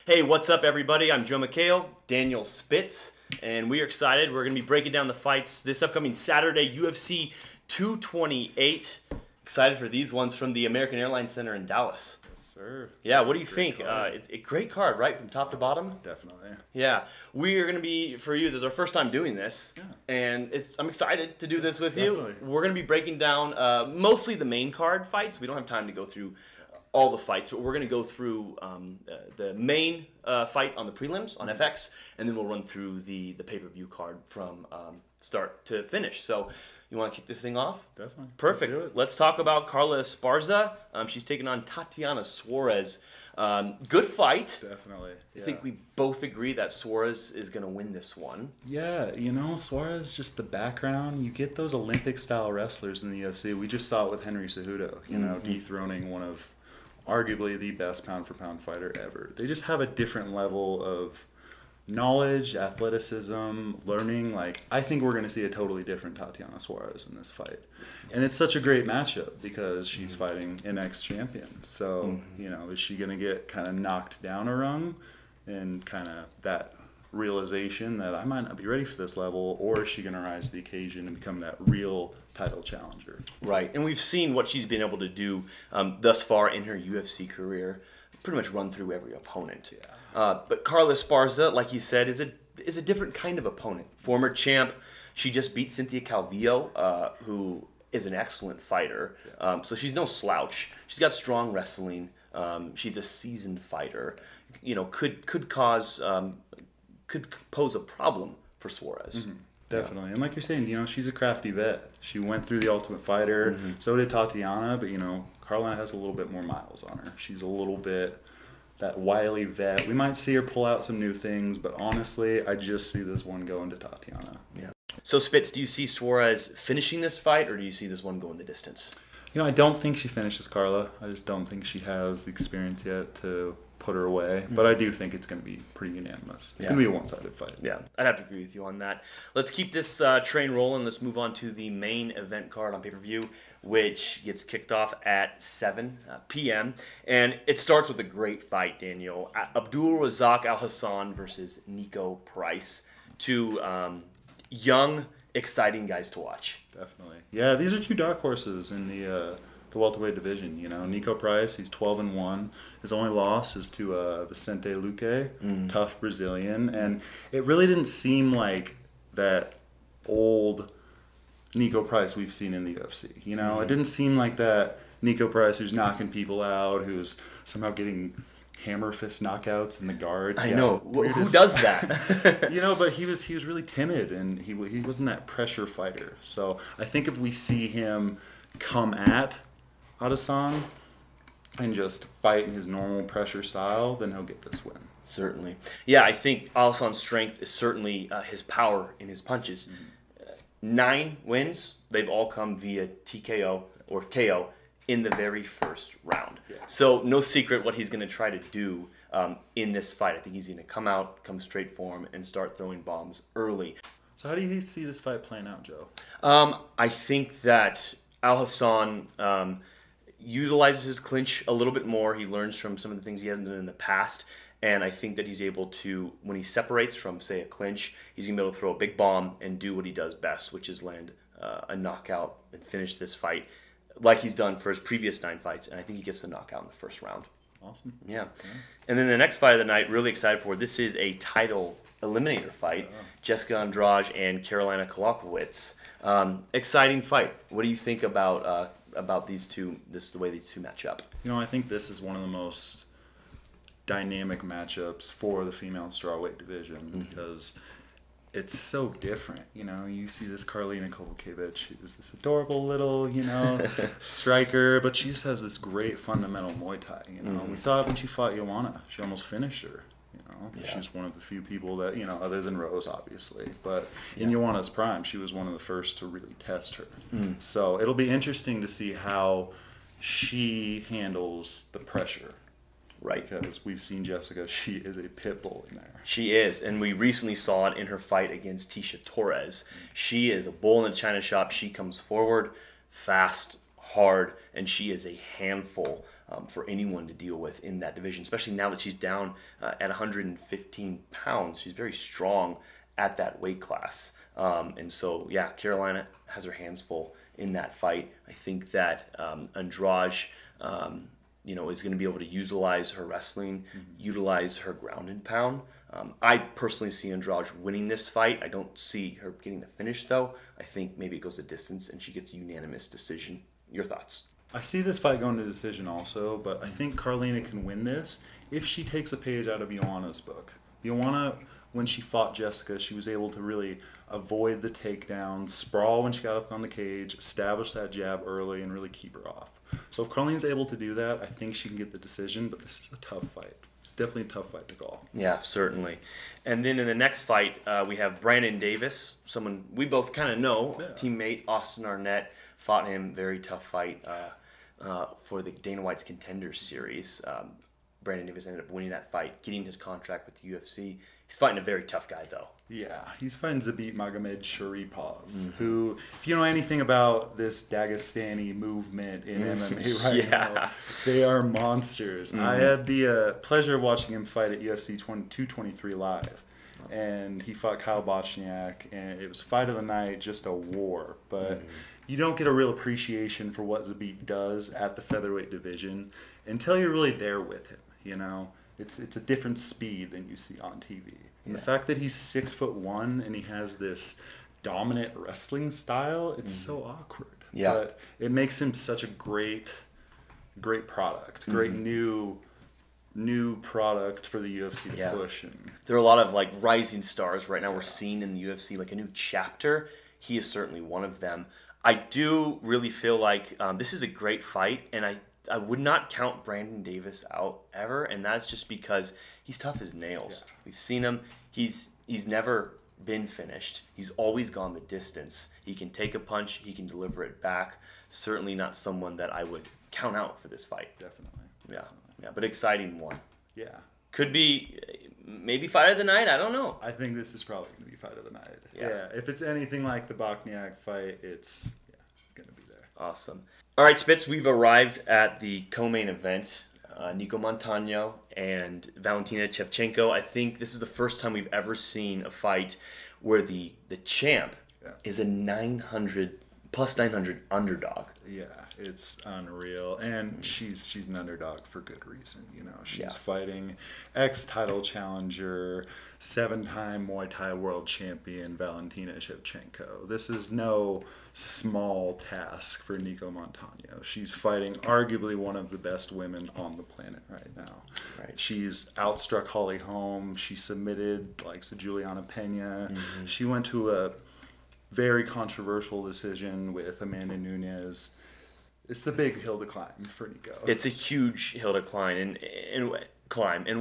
Hey, what's up, everybody? I'm Joe McHale, Daniel Spitz, and we are excited. We're going to be breaking down the fights this upcoming Saturday, UFC 228. Excited for these ones from the American Airlines Center in Dallas. Yes, sir. Yeah, what do you think? It's a great card, right, from top to bottom? Definitely. Yeah, we are going to be, for you, this is our first time doing this, and I'm excited to do this with you. We're going to be breaking down mostly the main card fights. We don't have time to go through all the fights, but we're going to go through the main fight on the prelims on FX, and then we'll run through the pay-per-view card from start to finish. So you want to kick this thing off? Definitely. Perfect. Let's talk about Carla Esparza. She's taking on Tatiana Suarez. Good fight. Definitely. Yeah. I think we both agree that Suarez is going to win this one. Yeah, you know, Suarez, just the background. You get those Olympic-style wrestlers in the UFC. We just saw it with Henry Cejudo, you know, dethroning one of arguably the best pound-for-pound fighter ever. They just have a different level of knowledge, athleticism, learning. Like, I think we're going to see a totally different Tatiana Suarez in this fight. And it's such a great matchup because she's fighting an ex-champion. So, you know, is she going to get kind of knocked down a rung and kind of that realization that I might not be ready for this level, or is she going to rise to the occasion and become that real title challenger? Right, and we've seen what she's been able to do thus far in her UFC career, pretty much run through every opponent. Yeah. But Carla Esparza, like you said, is a different kind of opponent. Former champ, she just beat Cynthia Calvillo, who is an excellent fighter. So she's no slouch. She's got strong wrestling. She's a seasoned fighter. You know, could pose a problem for Suarez. Definitely. And like you're saying, you know, she's a crafty vet. She went through the Ultimate Fighter. So did Tatiana, but, you know, Carolina has a little bit more miles on her. She's a little bit that wily vet. We might see her pull out some new things, but honestly, I just see this one going to Tatiana. Yeah. So, Spitz, do you see Suarez finishing this fight, or do you see this one going the distance? You know, I don't think she finishes Carla. I just don't think she has the experience yet to put her away. But I do think it's going to be pretty unanimous. It's going to be a one-sided fight. Yeah, I'd have to agree with you on that. Let's keep this train rolling. Let's move on to the main event card on pay-per-view, which gets kicked off at 7 p.m. And it starts with a great fight, Daniel. Abdul Razak Al Hassan versus Nico Price. Two young, exciting guys to watch. Definitely. Yeah, these are two dark horses in the welterweight division. You know, Nico Price, he's 12-1. His only loss is to Vicente Luque, tough Brazilian, and it really didn't seem like that old Nico Price we've seen in the UFC. You know, it didn't seem like that Nico Price who's knocking people out, who's somehow getting hammer fist knockouts in the guard. I know. Who does that? You know, but he was really timid, and he wasn't that pressure fighter. So I think if we see him come at Adesanya and just fight in his normal pressure style, then he'll get this win. Certainly. Yeah, I think Adesany's strength is certainly his power in his punches. 9 wins, they've all come via TKO or KO in the very first round. Yeah. So no secret what he's going to try to do in this fight. I think he's going to come out, come straight for him, and start throwing bombs early. So how do you see this fight playing out, Joe? I think that Al Hassan utilizes his clinch a little bit more. He learns from some of the things he hasn't done in the past. And I think that he's able to, when he separates from, say, a clinch, he's going to be able to throw a big bomb and do what he does best, which is land a knockout and finish this fight like he's done for his previous 9 fights. And I think he gets the knockout in the first round. Awesome. Yeah. And then the next fight of the night, really excited for. This is a title eliminator fight. Jessica Andrade and Karolina Kowalkiewicz. Exciting fight. What do you think about these two, the way these two match up? You know, I think this is one of the most dynamic matchups for the female strawweight division because it's so different. You know, you see this Karolina Kowalkiewicz, who's this adorable little, you know, striker, but she just has this great fundamental Muay Thai. You know, we saw it when she fought Joanna. She almost finished her. You know, she's one of the few people that, you know, other than Rose, obviously, but in Joanna's prime, she was one of the first to really test her. So it'll be interesting to see how she handles the pressure. Right. Because we've seen Jessica, she is a pit bull in there. She is, and we recently saw it in her fight against Tisha Torres. She is a bull in the china shop. She comes forward fast, hard, and she is a handful. for anyone to deal with in that division, especially now that she's down at 115 pounds. She's very strong at that weight class. And so, yeah, Carolina has her hands full in that fight. I think that Andrade, is going to be able to utilize her wrestling, utilize her ground and pound. I personally see Andrade winning this fight. I don't see her getting the finish, though. I think maybe it goes the distance and she gets a unanimous decision. Your thoughts? I see this fight going to decision also, but I think Carlina can win this if she takes a page out of Joanna's book. Joanna, when she fought Jessica, she was able to really avoid the takedown, sprawl when she got up on the cage, establish that jab early, and really keep her off. So if Carlina's able to do that, I think she can get the decision, but this is a tough fight. It's definitely a tough fight to call. Yeah, certainly. And then in the next fight, we have Brandon Davis, someone we both kind of know, teammate Austin Arnett, fought him, very tough fight for the Dana White's Contenders Series. Brandon Davis ended up winning that fight, getting his contract with the UFC. He's fighting a very tough guy, though. Yeah, he's fighting Zabit Magomed Sharipov, who, if you know anything about this Dagestani movement in MMA right now, they are monsters. I had the pleasure of watching him fight at UFC 223 live, and he fought Kyle Bochniak, and it was fight of the night, just a war. But you don't get a real appreciation for what Zabit does at the featherweight division until you're really there with him, you know? It's a different speed than you see on TV. And the fact that he's 6'1" and he has this dominant wrestling style, it's so awkward. Yeah. But it makes him such a great product, great new product for the UFC to push. And there are a lot of like rising stars right now we're seeing in the UFC, like a new chapter. He is certainly one of them. I do really feel like this is a great fight, and I would not count Brandon Davis out ever, and that's just because he's tough as nails. Yeah. We've seen him. He's never been finished. He's always gone the distance. He can take a punch. He can deliver it back. Certainly not someone that I would count out for this fight. Definitely. Yeah, but exciting one. Yeah. Could be maybe fight of the night. I don't know. I think this is probably going to be fight of the night. Yeah. If it's anything like the Bochniak fight, it's going to be there. Awesome. All right, Spitz, we've arrived at the co-main event. Nico Montano and Valentina Shevchenko. I think this is the first time we've ever seen a fight where the champ is a plus 900 underdog. Yeah, it's unreal, and she's an underdog for good reason. You know, she's fighting ex-title challenger, 7-time Muay Thai world champion Valentina Shevchenko. This is no small task for Nico Montano. She's fighting arguably one of the best women on the planet right now. Right. She's outstruck Holly Holm. She submitted likes to Juliana Pena. She went to a very controversial decision with Amanda Nunes. It's a big hill to climb for Nico. It's a huge hill to climb, and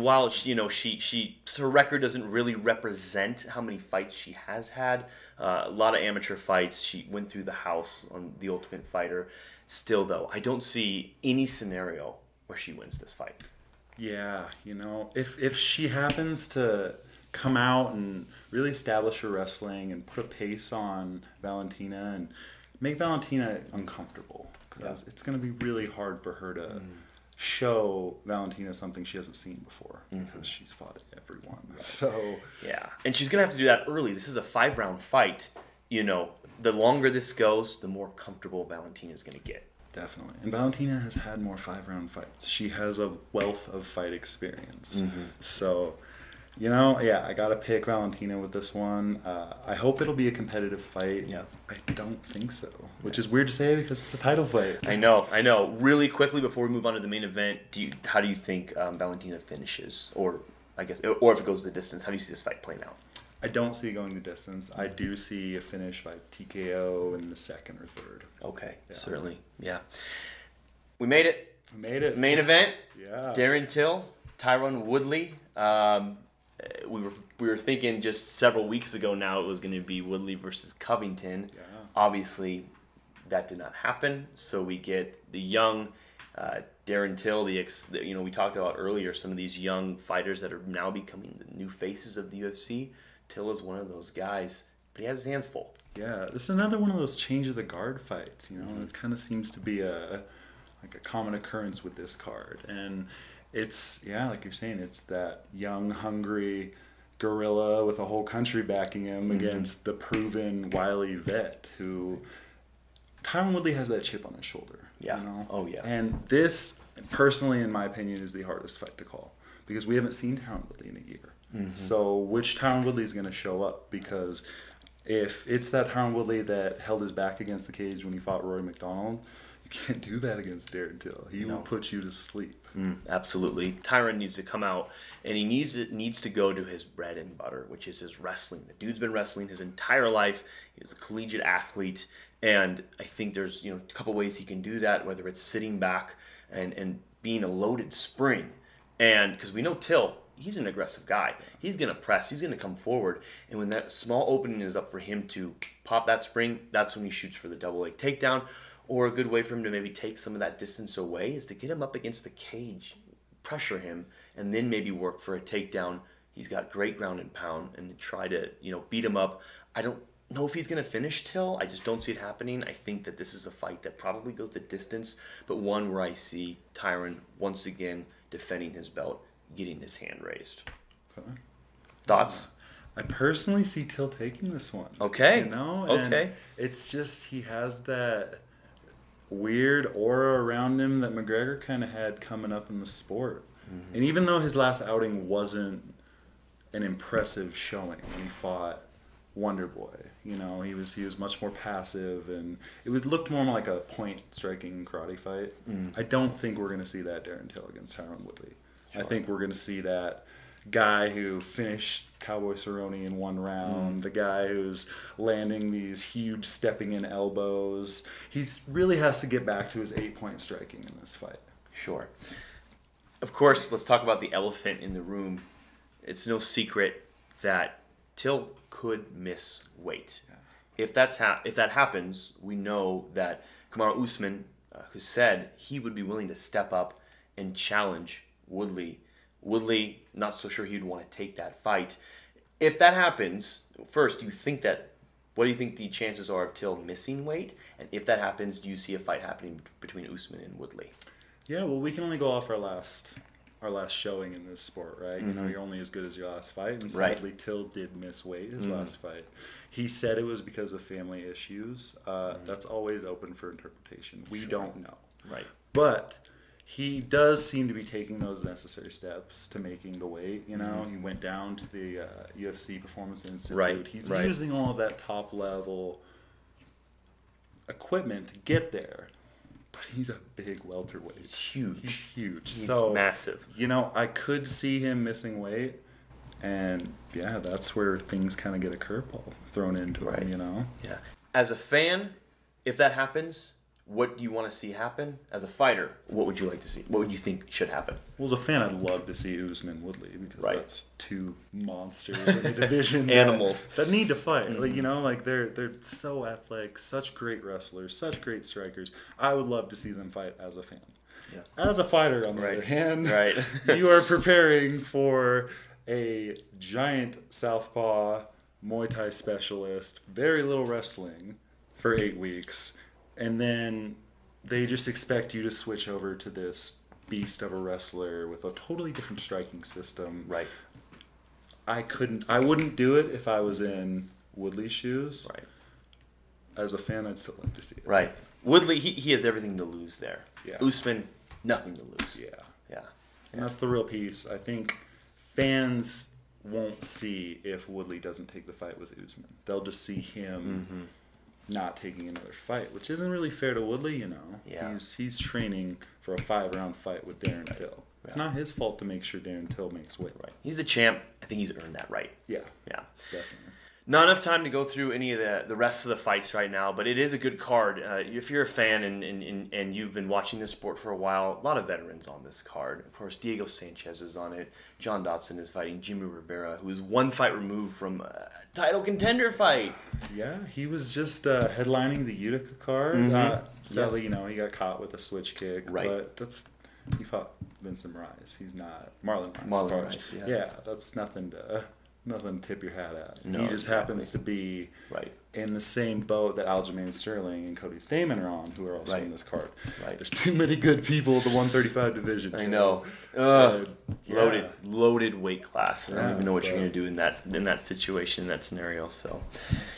while her record doesn't really represent how many fights she has had, a lot of amateur fights. She went through the house on The Ultimate Fighter. Still, though, I don't see any scenario where she wins this fight. Yeah, if she happens to come out and really establish her wrestling and put a pace on Valentina and make Valentina uncomfortable, because it's going to be really hard for her to show Valentina something she hasn't seen before, because she's fought everyone. So and she's going to have to do that early. This is a 5-round fight. The longer this goes, the more comfortable Valentina is going to get. Definitely. And Valentina has had more 5-round fights. She has a wealth of fight experience. So I got to pick Valentina with this one. I hope it'll be a competitive fight. Yeah. I don't think so, which is weird to say because it's a title fight. I know. Really quickly before we move on to the main event, how do you think Valentina finishes? Or if it goes the distance, how do you see this fight playing out? I don't see it going the distance. I do see a finish by TKO in the second or third. Okay, certainly. Yeah. We made it. Main event. Yeah. Darren Till, Tyron Woodley. We were thinking just several weeks ago now it was going to be Woodley versus Covington. Yeah. Obviously, that did not happen. So we get the young Darren Till. We talked about earlier some of these young fighters that are now becoming the new faces of the UFC. Till is one of those guys, but he has his hands full. Yeah, this is another one of those change of the guard fights. It kind of seems to be like a common occurrence with this card. And it's, yeah, like you're saying, it's that young, hungry gorilla with a whole country backing him against the proven wily vet who Tyron Woodley has that chip on his shoulder. Yeah. You know? Oh, yeah. And this, personally, in my opinion, is the hardest fight to call because we haven't seen Tyron Woodley in a year. So which Tyron Woodley is going to show up? Because if it's that Tyron Woodley that held his back against the cage when he fought Rory McDonald, you can't do that against Darren Till. He will put you to sleep. Absolutely. Tyron needs to come out, and he needs to go to his bread and butter, which is his wrestling. The dude's been wrestling his entire life. He was a collegiate athlete, and I think there's a couple ways he can do that, whether it's sitting back and being a loaded spring. And because we know Till, he's an aggressive guy. He's going to press. He's going to come forward. And when that small opening is up for him to pop that spring, that's when he shoots for the double leg takedown. Or a good way for him to maybe take some of that distance away is to get him up against the cage, pressure him, and then maybe work for a takedown. He's got great ground and pound, and try to beat him up. I don't know if he's going to finish Till. I just don't see it happening. I think that this is a fight that probably goes the distance, but one where I see Tyron once again defending his belt, getting his hand raised. Okay. Thoughts? I personally see Till taking this one. Okay. And it's just he has that weird aura around him that McGregor kind of had coming up in the sport. And even though his last outing wasn't an impressive showing when he fought Wonder Boy, he was much more passive, and it looked more like a point striking karate fight. I don't think we're going to see that Darren Till against Tyron Woodley. Sure. I think we're going to see that guy who finished Cowboy Cerrone in one round, the guy who's landing these huge stepping in elbows. He really has to get back to his 8-point striking in this fight. Sure. Of course, let's talk about the elephant in the room. It's no secret that Till could miss weight. Yeah. If that happens, we know that Kamaru Usman has said he would be willing to step up and challenge Woodley. Woodley, not so sure he'd want to take that fight. If that happens, first, what do you think the chances are of Till missing weight? And if that happens, do you see a fight happening between Usman and Woodley? Yeah, well, we can only go off our last showing in this sport, right? You're only as good as your last fight. And sadly, Till did miss weight his last fight. He said it was because of family issues. That's always open for interpretation. We don't know. Right. But he does seem to be taking those necessary steps to making the weight. He went down to the UFC Performance Institute. Right. He's using all of that top level equipment to get there. But he's a big welterweight. He's huge. He's so massive. I could see him missing weight, and yeah, that's where things kind of get a curveball thrown into him. Yeah. As a fan, if that happens, what do you want to see happen? As a fighter, what would you like to see? What would you think should happen? Well, as a fan, I'd love to see Usman Woodley because that's two monsters in the division. Animals. That need to fight. They're so athletic, such great wrestlers, such great strikers. I would love to see them fight as a fan. Yeah. As a fighter, on the other hand, you are preparing for a giant southpaw Muay Thai specialist, very little wrestling for 8 weeks. And then they just expect you to switch over to this beast of a wrestler with a totally different striking system. Right. I wouldn't do it if I was in Woodley's shoes. Right. As a fan, I'd still like to see it. Right. Woodley, he has everything to lose there. Yeah. Usman, nothing to lose. Yeah. And that's the real piece. I think fans won't see if Woodley doesn't take the fight with Usman. They'll just see him not taking another fight, which isn't really fair to Woodley, Yeah. He's training for a 5-round fight with Darren Till. It's not his fault to make sure Darren Till makes weight. Right. He's a champ. I think he's earned that right. Yeah. Yeah. Definitely. Not enough time to go through any of the rest of the fights right now, but it is a good card. If you're a fan and you've been watching this sport for a while, a lot of veterans on this card. Of course, Diego Sanchez is on it. John Dodson is fighting Jimmy Rivera, who is one fight removed from a title contender fight. Yeah, he was just headlining the Utica card. Sadly, he got caught with a switch kick. Right. But he fought Vincent Moraes. He's not Marlon Moraes. Marlon Moraes, yeah. Yeah, that's nothing to nothing to tip your hat at. No, he just exactly. happens to be Right. in the same boat that Aljamain Sterling and Cody Stamann are on, who are also Right. in this card. Right. There's too many good people in the 135 division. I know. Yeah. Loaded weight class. I don't Yeah, even know what you're going to do in that situation, in that scenario. So,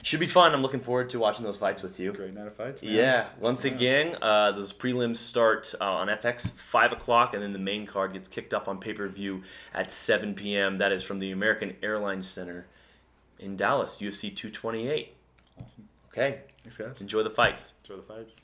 should be fun. I'm looking forward to watching those fights with you. Great night of fights, man. Yeah. Once again, those prelims start on FX 5 o'clock, and then the main card gets kicked off on pay-per-view at 7 p.m. That is from the American Airlines Center in Dallas, UFC 228. Awesome. Okay. Thanks, guys. Enjoy the fights. Enjoy the fights.